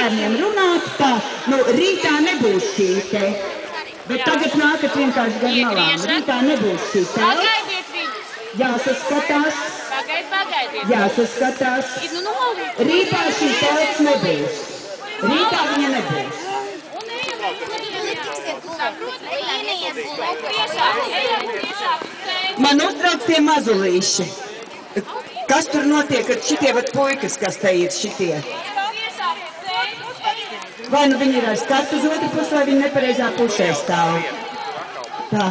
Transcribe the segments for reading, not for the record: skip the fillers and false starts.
bērniem runāt, tā, nu, rītā nebūs šī te. Bet tagad nākat vienkārši gar malām. Rītā nebūs šī te. Pagaidiet viņus. Jāsaskatās. Pagaidiet. Jāsaskatās. Rītā šī telts nebūs. Rītā viņa nebūs. Man uztrauc tie mazulīši. Kas tur notiek ar šitie vat puikas, kas te ir šitie? Vai nu viņi ir ar skatu uz otru pusi, vai viņi nepareizā pusē stāv? Tā.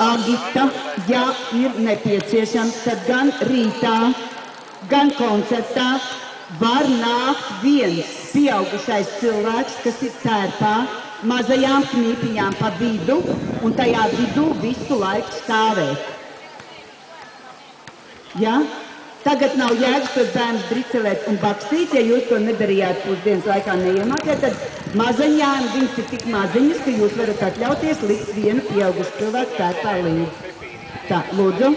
Agita, ja ir nepieciešams, tad gan rītā, gan koncertā var nākt viens pieaugušais cilvēks, kas ir tērpā, mazajām knīpiņām pa vidu, un tajā vidū visu laiku stāvēt. Ja? Tagad nav jēgas tos bērnus bricelēt un bakstīt, ja jūs to nedarījāt pusdienas laikā neiemācēt, tad mazaņām viņas ir tik maziņas, ka jūs varat atļauties likt vienu pieaugušu cilvēku tērpā līdzi. Tā, lūdzu.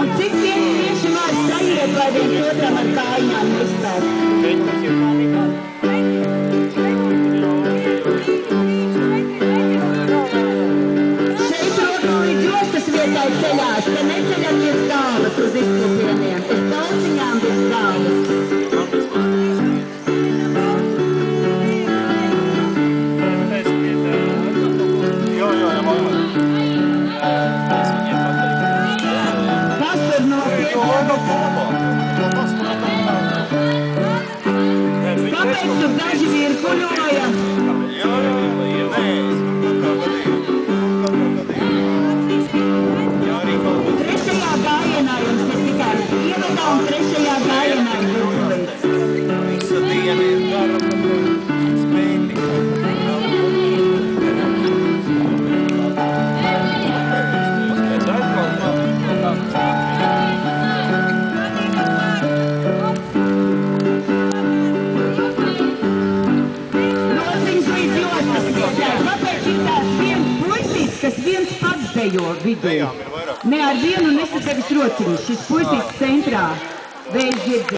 Un cik tieši var sajiet, lai viens otram ar kājām nestāv? Šeit rokas līdz jostas vietai ceļās, te neceļat virs galvas uz izklupieniem, uz tauciņām virs galvas. Kāpēc tur daži virpuļoja? Trešajā gājienā jums ir tikai ievadā un trešajā gājienā ir virpulīts. Visa diena ir gara, spēti. Kas viens pats dejo vidū. Ne ar vienu nesa tevis rociņus. Šis puisīts centrā. Vējš dzird.